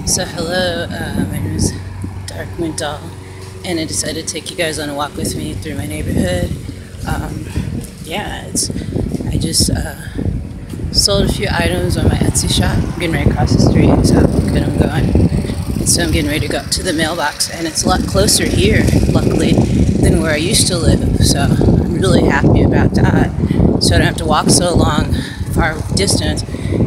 So hello, my name is Darkwing Doll, and I decided to take you guys on a walk with me through my neighborhood. I just sold a few items on my Etsy shop. I'm getting right across the street, so look good I'm going. And so I'm getting ready to go up to the mailbox, and it's a lot closer here, luckily, than where I used to live. So I'm really happy about that. So I don't have to walk so long, far distance.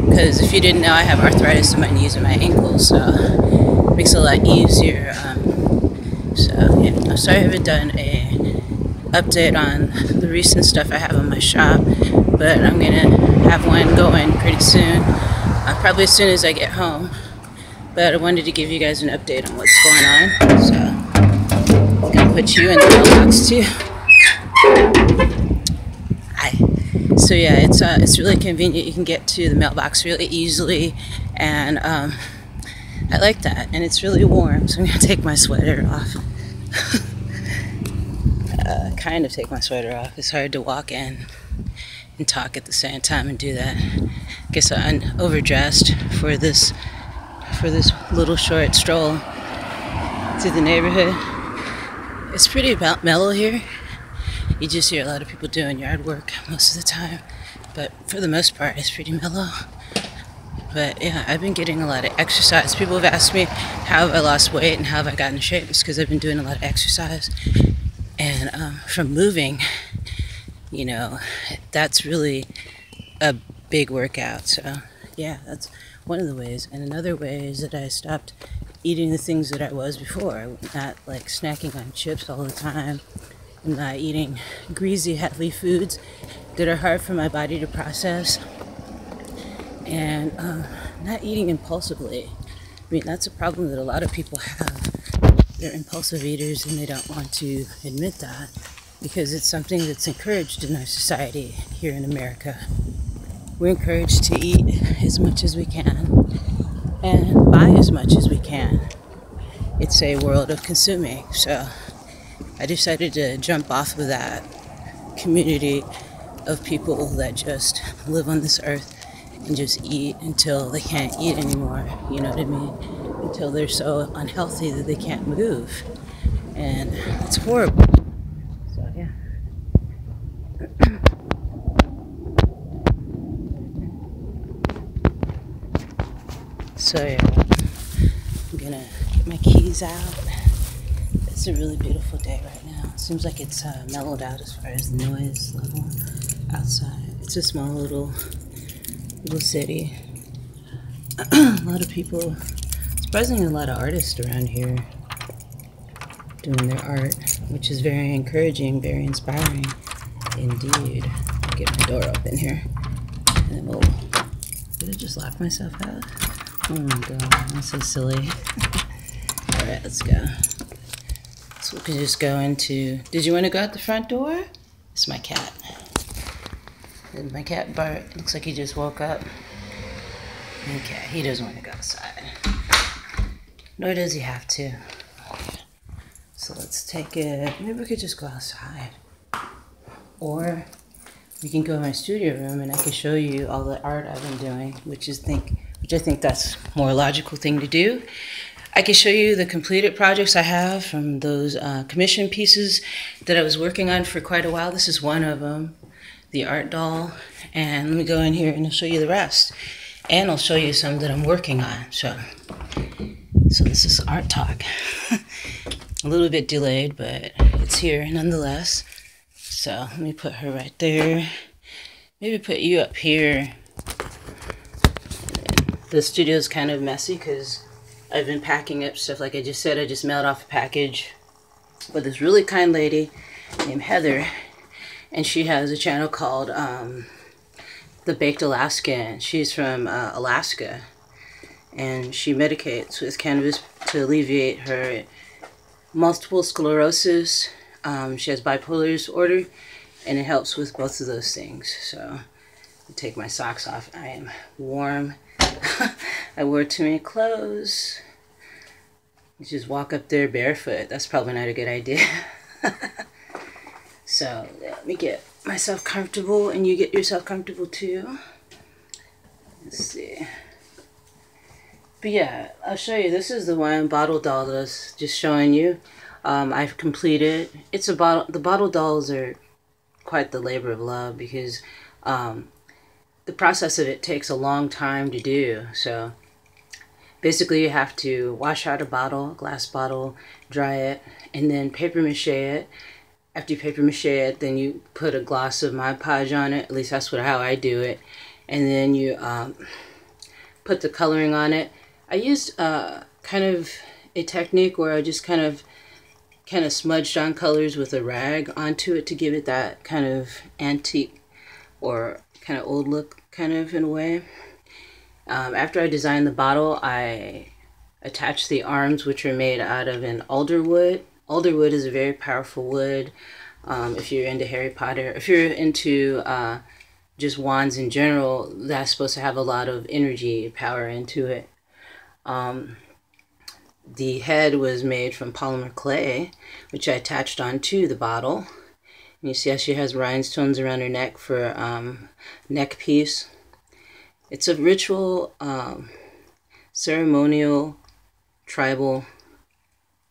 Because if you didn't know, I have arthritis in my knees and my ankles, so it makes it a lot easier. I'm sorry I haven't done a update on the recent stuff I have on my shop, but I'm gonna have one going pretty soon, probably as soon as I get home. But I wanted to give you guys an update on what's going on, so I'm gonna put you in the mailbox too. So yeah, it's really convenient. You can get to the mailbox really easily, and I like that. And it's really warm, so I'm gonna take my sweater off. Kind of take my sweater off. It's hard to walk in and talk at the same time and do that. I guess I'm overdressed for this little short stroll through the neighborhood. It's pretty mellow here. You just hear a lot of people doing yard work most of the time, but for the most part, it's pretty mellow. But yeah, I've been getting a lot of exercise. People have asked me how have I lost weight and how have I gotten in shape. It's because I've been doing a lot of exercise. And from moving, you know, that's really a big workout. So yeah, that's one of the ways. And another way is that I stopped eating the things that I was before. I'm not like snacking on chips all the time. I'm not eating greasy, heavy foods that are hard for my body to process. And not eating impulsively. I mean, that's a problem that a lot of people have. They're impulsive eaters and they don't want to admit that because it's something that's encouraged in our society here in America. We're encouraged to eat as much as we can and buy as much as we can. It's a world of consuming, so I decided to jump off of that community of people that just live on this earth and just eat until they can't eat anymore, you know what I mean? Until they're so unhealthy that they can't move. And it's horrible. So yeah. So yeah, I'm gonna get my keys out. It's a really beautiful day right now. It seems like it's mellowed out as far as the noise level outside. It's a small little city. A lot of people, surprisingly a lot of artists around here doing their art, which is very encouraging, very inspiring indeed. I'll get my door open here. And then did I just lock myself out? Oh my god, I'm so silly. Alright, let's go. So we can just go into, did you want to go out the front door? It's my cat. Did my cat bark? Looks like he just woke up. Okay, he doesn't want to go outside. Nor does he have to. So let's take it, maybe we could just go outside. Or we can go in my studio room and I can show you all the art I've been doing, which I think that's a more logical thing to do. I can show you the completed projects I have from those commission pieces that I was working on for quite a while. This is one of them, the art doll. And let me go in here and I'll show you the rest. And I'll show you some that I'm working on. So this is art talk. A little bit delayed, but it's here nonetheless. So let me put her right there. Maybe put you up here. The studio is kind of messy because I've been packing up stuff. Like I just said, I just mailed off a package with this really kind lady named Heather. And she has a channel called The Baked Alaskan. She's from Alaska. And she medicates with cannabis to alleviate her multiple sclerosis. She has bipolar disorder, and it helps with both of those things. So I take my socks off. I am warm. I wore too many clothes. You just walk up there barefoot. That's probably not a good idea. So let me get myself comfortable, and you get yourself comfortable too. Let's see. But yeah, I'll show you. This is the one bottle doll that's just showing you. I've completed. It's a bottle. The bottle dolls are quite the labor of love because um, the process of it takes a long time to do. So basically, you have to wash out a bottle, glass bottle, dry it, and then paper mache it. After you paper mache it, then you put a gloss of Mod Podge on it. At least that's how I do it. And then you put the coloring on it. I used kind of a technique where I just kind of smudged on colors with a rag onto it to give it that kind of antique or kind of old look, kind of, in a way. After I designed the bottle, I attached the arms, which are made out of an alder wood. Alder wood is a very powerful wood. If you're into Harry Potter, if you're into just wands in general, that's supposed to have a lot of energy power into it. The head was made from polymer clay, which I attached onto the bottle. And you see how she has rhinestones around her neck for neck piece. It's a ritual, ceremonial, tribal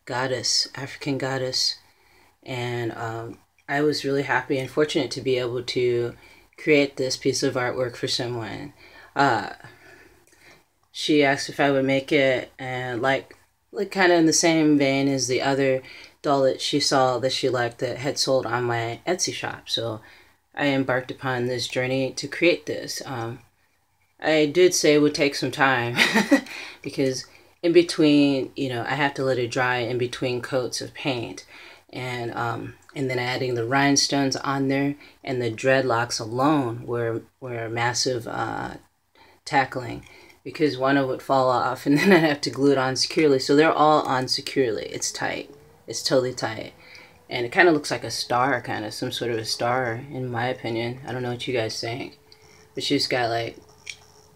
goddess, African goddess. And I was really happy and fortunate to be able to create this piece of artwork for someone. She asked if I would make it, and like kind of in the same vein as the other doll that she saw that she liked that had sold on my Etsy shop. So I embarked upon this journey to create this. I did say it would take some time because in between, I have to let it dry in between coats of paint, and then adding the rhinestones on there, and the dreadlocks alone were massive tackling, because one of it would fall off and then I'd have to glue it on securely. So they're all on securely. It's tight. It's totally tight. And it kind of looks like a star, kind of some sort of a star, in my opinion. I don't know what you guys think. But she's got like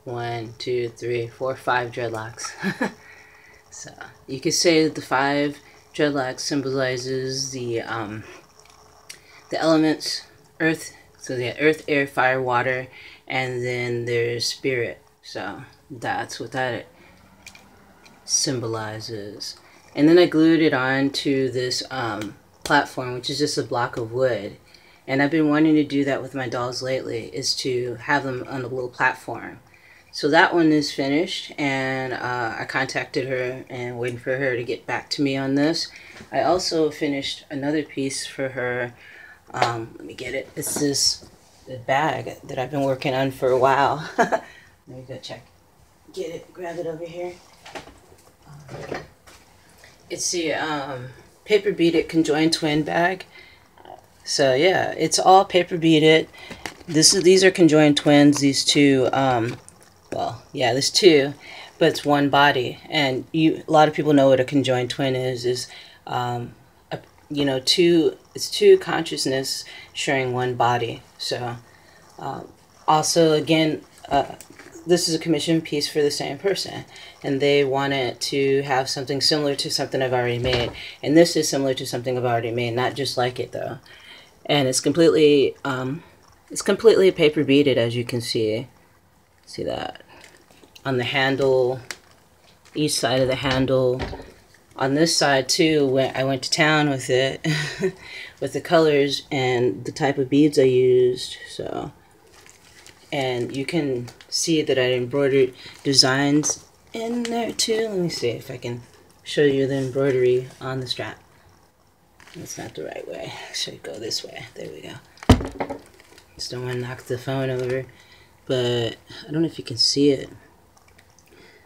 1, 2, 3, 4, 5 dreadlocks. So you could say that the 5 dreadlocks symbolizes the elements, earth. So they have earth, air, fire, water, and then there's spirit. So that's what that symbolizes. And then I glued it onto this platform, which is just a block of wood. And I've been wanting to do that with my dolls lately, is to have them on a little platform. So that one is finished, and I contacted her and waiting for her to get back to me on this. I also finished another piece for her. Let me get it. It's this bag that I've been working on for a while. Let me go check. Get it, grab it over here. It's the paper beaded conjoined twin bag. So yeah, it's all paper beaded. These are conjoined twins. These two, well, yeah, there's 2, but it's one body. And a lot of people know what a conjoined twin is. It's 2 consciousness sharing one body. So also, again, this is a commission piece for the same person, and they wanted to have something similar to something I've already made. And this is similar to something I've already made, not just like it though. And it's completely paper beaded, as you can see. See that on the handle, each side of the handle. On this side too, when I went to town with it, with the colors and the type of beads I used. So, and you can see that I embroidered designs in there too. Let me see if I can show you the embroidery on the strap. That's not the right way. Should go this way. There we go. Just don't want to knock the phone over. But I don't know if you can see it.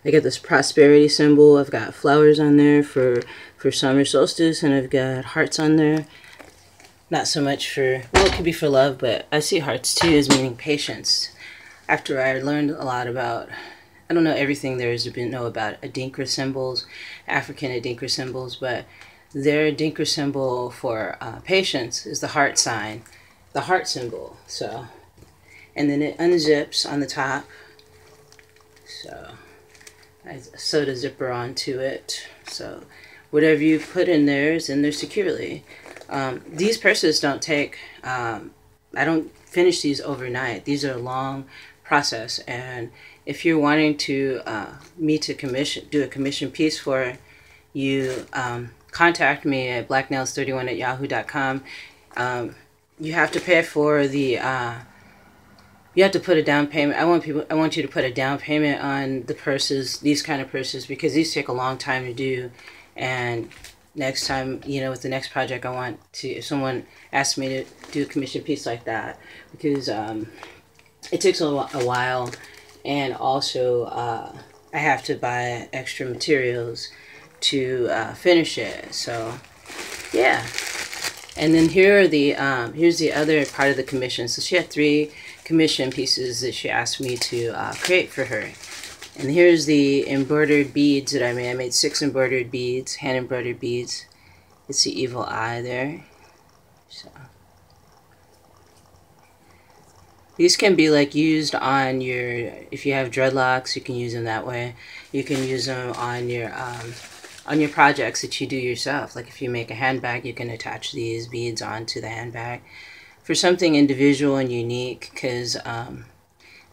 I got this prosperity symbol. I've got flowers on there for summer solstice, and I've got hearts on there. Not so much for, well, it could be for love, but I see hearts too as meaning patience. After I learned a lot about, I don't know everything there is to know about Adinkra symbols, African Adinkra symbols, but their Adinkra symbol for patience is the heart sign, the heart symbol. So, and then it unzips on the top. So I sewed a zipper onto it. So whatever you put in there is in there securely. These purses don't take, I don't finish these overnight. These are long process. And if you're wanting to me to do a commission piece for you, contact me at blacknails31@yahoo.com. You have to pay for the you have to put a down payment. I want you to put a down payment on the purses, these kind of purses, because these take a long time to do. And next time, you know, with the next project, I want to, if someone asks me to do a commission piece like that, because it takes a while, and also I have to buy extra materials to finish it. So yeah. And then here are the here's the other part of the commission. So she had 3 commission pieces that she asked me to create for her. And here's the embroidered beads that I made. I made 6 embroidered beads, hand embroidered beads. It's the evil eye there. So these can be like used on your, if you have dreadlocks, you can use them that way. You can use them on your projects that you do yourself. Like if you make a handbag, you can attach these beads onto the handbag for something individual and unique, because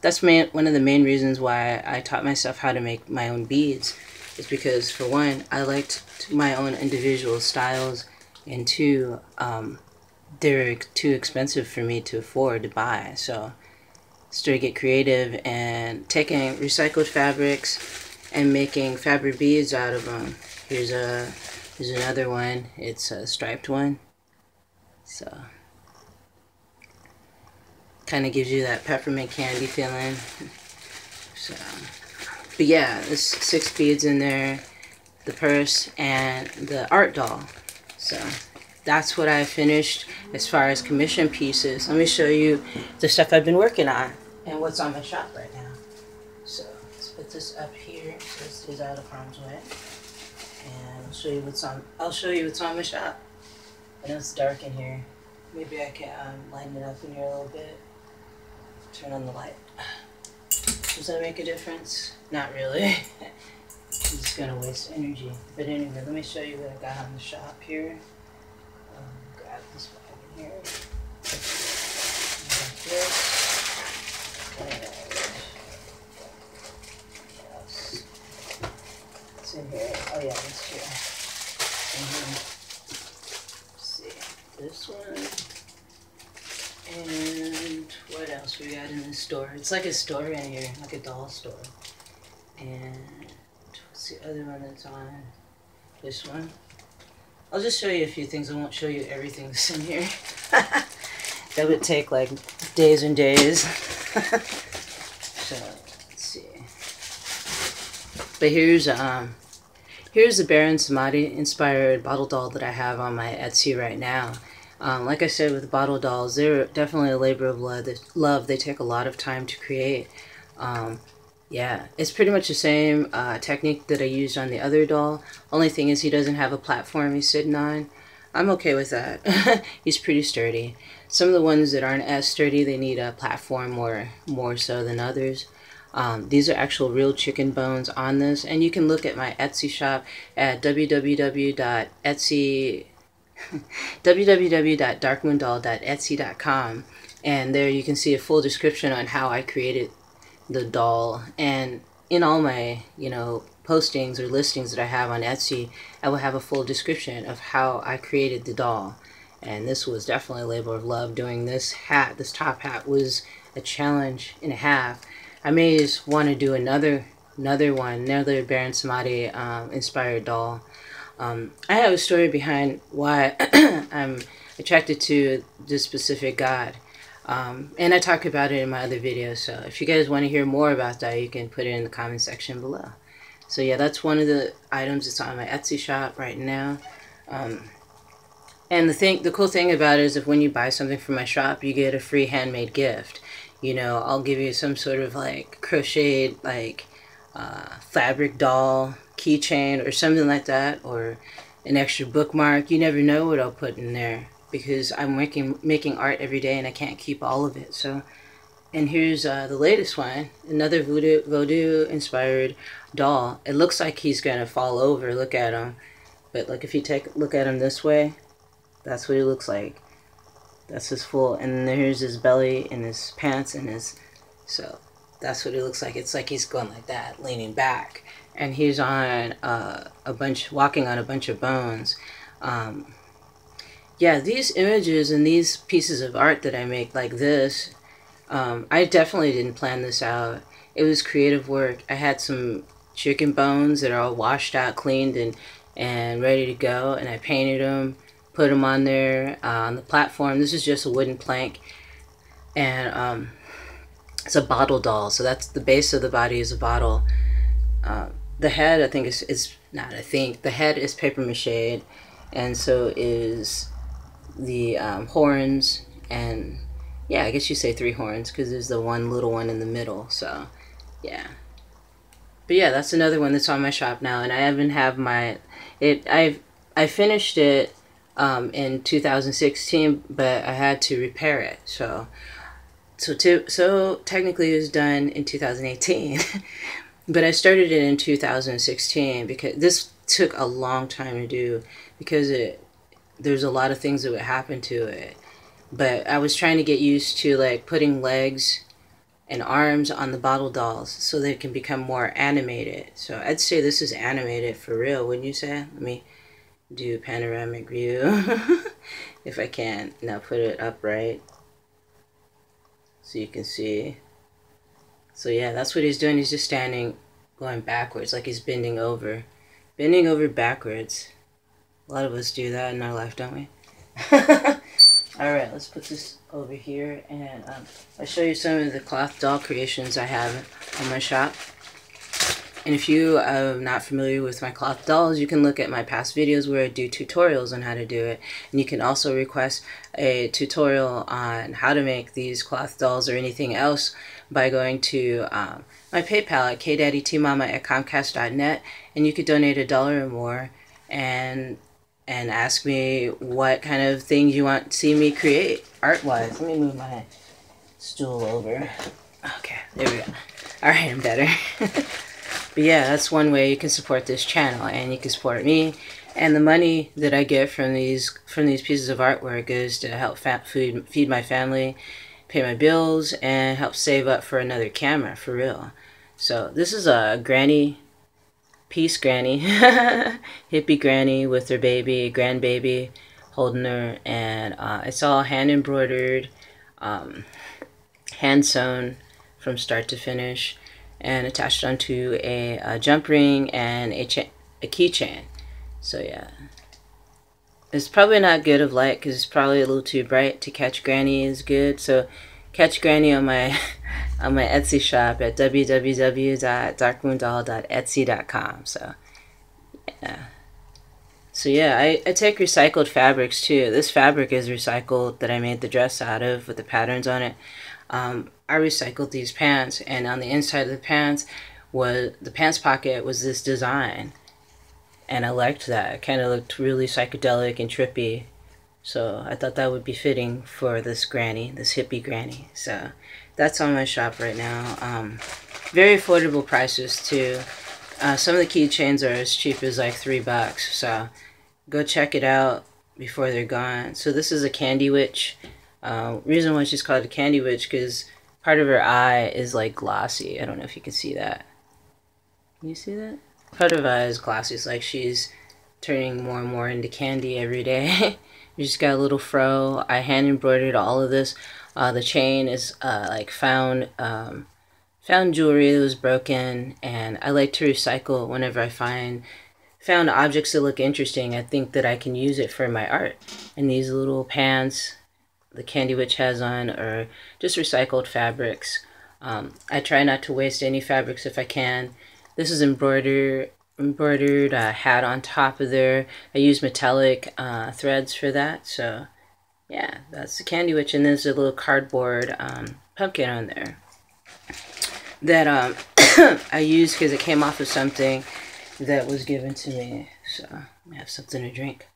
that's one of the main reasons why I taught myself how to make my own beads, is because for one, I liked my own individual styles, and 2, they're too expensive for me to afford to buy. So started to get creative and taking recycled fabrics and making fabric beads out of them. Here's another one. It's a striped one. So kind of gives you that peppermint candy feeling. So, but yeah, there's 6 beads in there, the purse, and the art doll. So that's what I finished as far as commission pieces. Let me show you the stuff I've been working on and what's on my shop right now. So let's put this up here so it stays out of harm's way. And I'll show you what's on my shop. I know it's dark in here. Maybe I can lighten it up in here a little bit. Turn on the light. Does that make a difference? Not really. I'm just gonna waste energy. But anyway, let me show you what I got on the shop here. Grab this bag in here. Like this. What else? What's in here? Oh yeah, it's here. Let's see. This one. And what else we got in the store? It's like a store in here, like a doll store. And what's the other one that's on? This one. I'll just show you a few things. I won't show you everything that's in here. That would take like days and days. So let's see. But here's the Baron Samedi inspired bottle doll that I have on my Etsy right now. Like I said, with bottle dolls, they're definitely a labor of love. They take a lot of time to create. Yeah, it's pretty much the same technique that I used on the other doll. Only thing is he doesn't have a platform he's sitting on. I'm okay with that. He's pretty sturdy. Some of the ones that aren't as sturdy, they need a platform more so than others. These are actual real chicken bones on this. And you can look at my Etsy shop at www.darkmoondoll.etsy.com, and there you can see a full description on how I created the doll. And in all my, you know, postings or listings that I have on Etsy, I will have a full description of how I created the doll. And this was definitely a labor of love. Doing this hat, this top hat, was a challenge and a half. I may just want to do another Baron Samedi inspired doll. I have a story behind why I'm attracted to this specific god, and I talk about it in my other videos. So if you guys want to hear more about that, you can put it in the comment section below. So yeah, that's one of the items that's on my Etsy shop right now. And the cool thing about it is, if when you buy something from my shop, you get a free handmade gift. You know, I'll give you some sort of like crocheted like fabric doll keychain or something like that, or an extra bookmark. You never know what I'll put in there, because I'm making art every day and I can't keep all of it. So, and here's the latest one, another voodoo inspired doll. It looks like he's gonna fall over. Look at him. But like if you look at him this way, that's what he looks like. That's his full, and then here's his belly and his pants and his, so That's what it looks like. It's like he's going like that, leaning back, and he's on walking on a bunch of bones. Yeah, these images and these pieces of art that I make like this, I definitely didn't plan this out. It was creative work. I had some chicken bones that are all washed out, cleaned, and ready to go, and I painted them, put them on there on the platform. This is just a wooden plank, and it's a bottle doll. So that's the base of the body is a bottle. The head, I think, is not. I think the head is paper mache, and so is the horns, and yeah, I guess you say 3 horns because there's the one little one in the middle. So yeah, but yeah, that's another one that's on my shop now, and I even have I finished it in 2016, but I had to repair it. So technically it was done in 2018. But I started it in 2016 because this took a long time to do because there's a lot of things that would happen to it. But I was trying to get used to like putting legs and arms on the bottle dolls so they can become more animated. So I'd say this is animated for real, wouldn't you say? Let me do panoramic view if I can. Now put it upright so you can see. So yeah, that's what he's doing. He's just standing, going backwards, like he's bending over backwards. A lot of us do that in our life, don't we? All right, let's put this over here, and I'll show you some of the cloth doll creations I have on my shop. And if you are not familiar with my cloth dolls, you can look at my past videos where I do tutorials on how to do it. And you can also request a tutorial on how to make these cloth dolls or anything else by going to my PayPal at kdaddytmama@comcast.net, and you could donate $1 or more and ask me what kind of things you want to see me create art-wise. Let me move my stool over. Okay, there we go. All right, I'm better. But yeah, that's one way you can support this channel, and you can support me. And the money that I get from these pieces of artwork goes to help feed my family, pay my bills, and help save up for another camera, for real. So this is a granny, peace granny, hippie granny with her baby, grandbaby, holding her, and it's all hand embroidered, hand sewn from start to finish, and attached onto a jump ring and a keychain. So yeah, it's probably not good of light because it's probably a little too bright to catch Granny is good. So catch Granny on my on my Etsy shop at www.darkmoondoll.etsy.com. So yeah, I take recycled fabrics too. This fabric is recycled that I made the dress out of with the patterns on it. I recycled these pants, and on the inside of the pants pocket was this design, and I liked that. It kind of looked really psychedelic and trippy, so I thought that would be fitting for this granny, this hippie granny. So that's on my shop right now. Very affordable prices too. Some of the keychains are as cheap as like $3, so go check it out before they're gone. So this is a Candy Witch. Reason why she's called a Candy Witch because part of her eye is like glossy. I don't know if you can see that. Can you see that? Part of her eye is glossy. It's like she's turning more and more into candy every day. You just got a little fro. I hand embroidered all of this. The chain is like found jewelry that was broken, and I like to recycle whenever I found objects that look interesting. I think that I can use it for my art. And these little pants the Candy Witch has on are just recycled fabrics. I try not to waste any fabrics if I can. This is embroidered hat on top of there. I use metallic threads for that. So yeah, that's the Candy Witch, and there's a little cardboard pumpkin on there that I used because it came off of something that was given to me. So I have something to drink.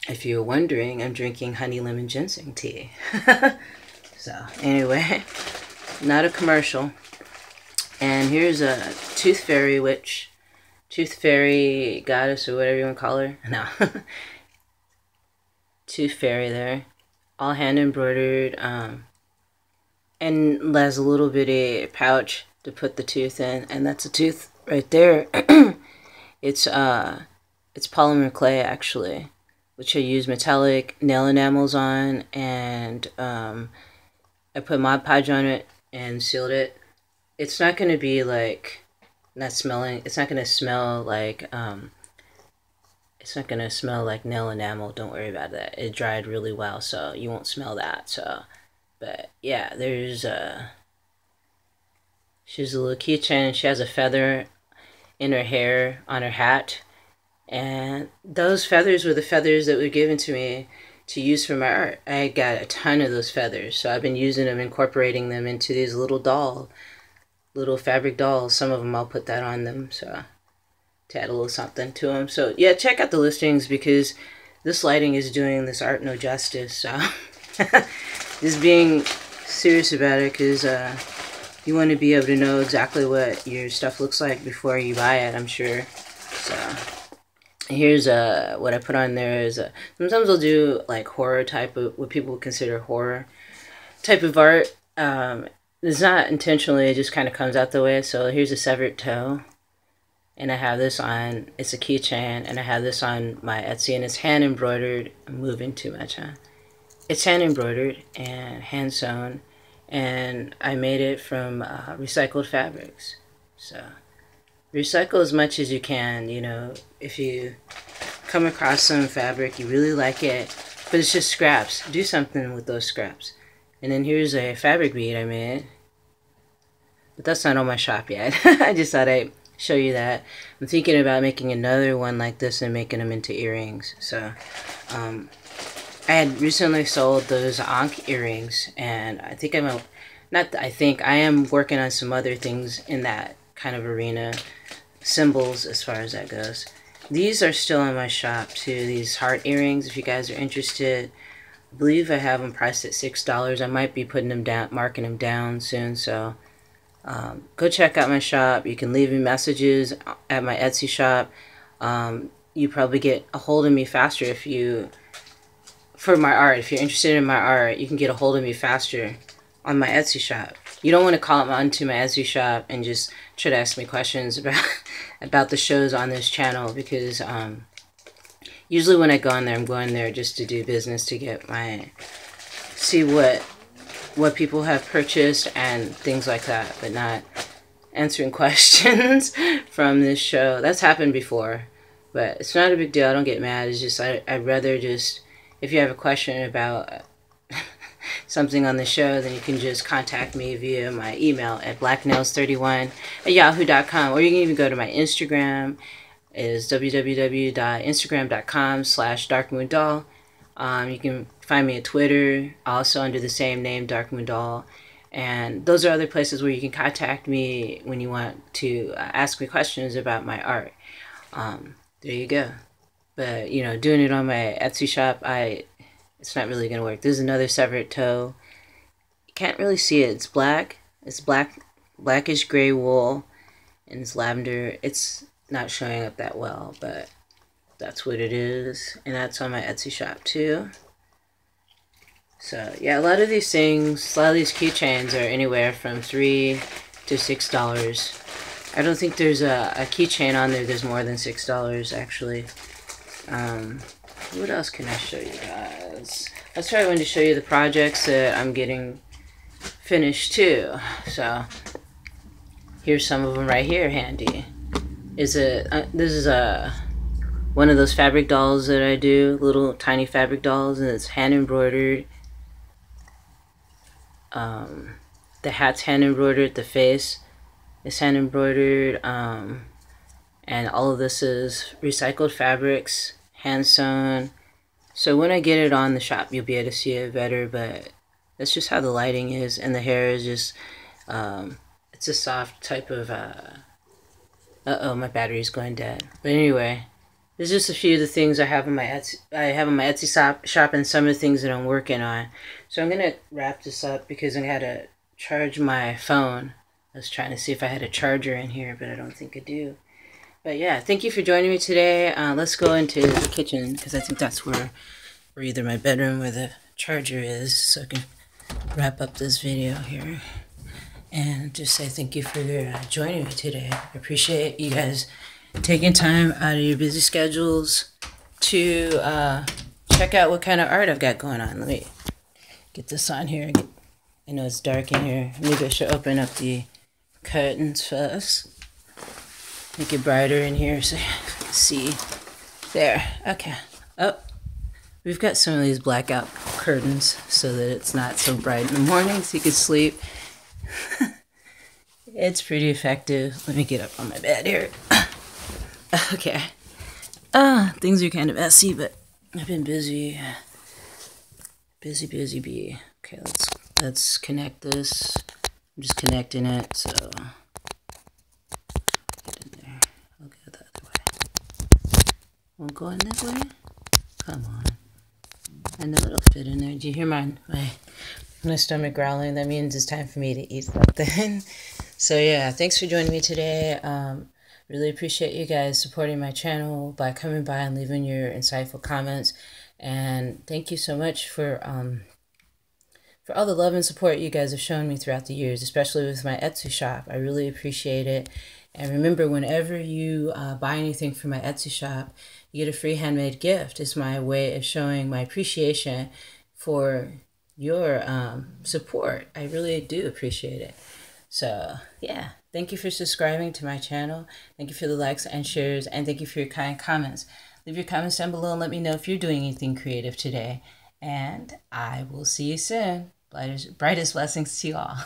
If you're wondering, I'm drinking honey lemon ginseng tea. So anyway, not a commercial. And here's a tooth fairy witch, tooth fairy goddess, or whatever you want to call her. No. Tooth fairy there. All hand embroidered and has a little bitty pouch to put the tooth in, and that's a tooth right there. It's polymer clay actually, which I use metallic nail enamels on, and I put Mod Podge on it and sealed it. It's not going to be like, not smelling, it's not going to smell like, it's not going to smell like nail enamel. Don't worry about that. It dried really well, so you won't smell that. So, but yeah, there's she's a little keychain. She has a feather in her hair on her hat, and those feathers were the feathers that were given to me to use for my art. I got a ton of those feathers, so I've been using them, incorporating them into these little fabric dolls. Some of them I'll put that on them, so to add a little something to them. So yeah, check out the listings, because this lighting is doing this art no justice. So just being serious about it, because you want to be able to know exactly what your stuff looks like before you buy it, I'm sure. So here's what I put on there is sometimes I'll do like horror type of, what people would consider horror type of art. It's not intentionally, it just kind of comes out the way. So here's a severed toe, and I have this on, it's a keychain, and I have this on my Etsy, and it's hand embroidered. I'm moving too much, huh? It's hand embroidered and hand sewn, and I made it from recycled fabrics. So recycle as much as you can. You know, if you come across some fabric, you really like it, but it's just scraps, do something with those scraps. And then here's a fabric bead I made, but that's not on my shop yet. I just thought I'd show you that. I'm thinking about making another one like this and making them into earrings. So I had recently sold those Ankh earrings, and I think I am working on some other things in that kind of arena, symbols as far as that goes. These are still in my shop too, these heart earrings, if you guys are interested. I believe I have them priced at $6. I might be putting them down, marking them down soon, so go check out my shop. You can leave me messages at my Etsy shop. You probably get a hold of me faster if you, for my art, if you're interested in my art, you can get a hold of me faster on my Etsy shop. You don't want to call onto my Etsy shop and just try to ask me questions about the shows on this channel, because usually when I go on there, I'm going there just to do business, to get see what people have purchased and things like that, but not answering questions from this show. That's happened before, but it's not a big deal. I don't get mad. It's just I'd rather just, if you have a question about something on the show, then you can just contact me via my email at blacknails31@yahoo.com, or you can even go to my Instagram. Is www.instagram.com/darkmoondoll. You can find me at Twitter, also under the same name, Dark Moon Doll. And those are other places where you can contact me when you want to ask me questions about my art. There you go. But, you know, doing it on my Etsy shop, it's not really going to work. This is another severed toe. You can't really see it. It's black. It's blackish gray wool, and it's lavender. It's not showing up that well, but that's what it is, and that's on my Etsy shop too. So yeah, a lot of these things, a lot of these keychains are anywhere from $3 to $6. I don't think there's a keychain on there that's more than $6 actually. What else can I show you guys? That's why I wanted to show you the projects that I'm getting finished too. So here's some of them right here, handy. This is one of those fabric dolls that I do, little tiny fabric dolls, and it's hand embroidered. The hat's hand embroidered, the face is hand embroidered, and all of this is recycled fabrics, hand sewn. So when I get it on the shop, you'll be able to see it better, but that's just how the lighting is, and the hair is just, it's a soft type of, uh-oh, my battery's going dead. But anyway, there's just a few of the things I have on my Etsy shop, and some of the things that I'm working on. So I'm gonna wrap this up because I had to charge my phone. I was trying to see if I had a charger in here, but I don't think I do. But yeah, thank you for joining me today. Let's go into the kitchen, because I think that's where either my bedroom or the charger is, so I can wrap up this video here and just say thank you for joining me today. I appreciate you guys taking time out of your busy schedules to check out what kind of art I've got going on. Let me get this on here. I know it's dark in here. Maybe I should open up the curtains first. Make it brighter in here so you can see. There. Okay. Oh, we've got some of these blackout curtains so that it's not so bright in the morning so you can sleep. It's pretty effective. Let me get up on my bed here. Okay. Things are kind of messy, but I've been busy. Busy bee. Okay, let's connect this. I'm just connecting it, so get in there. I'll go the other way. Won't go in that way? Come on. I know it'll fit in there. Do you hear my stomach growling? That means it's time for me to eat something. So yeah, thanks for joining me today. Really appreciate you guys supporting my channel by coming by and leaving your insightful comments. And thank you so much for all the love and support you guys have shown me throughout the years, especially with my Etsy shop. I really appreciate it. And remember, whenever you buy anything from my Etsy shop, you get a free handmade gift. It's my way of showing my appreciation for your support. I really do appreciate it. So yeah, thank you for subscribing to my channel. Thank you for the likes and shares, and thank you for your kind comments. Leave your comments down below and let me know if you're doing anything creative today. And I will see you soon. Brightest blessings to you all.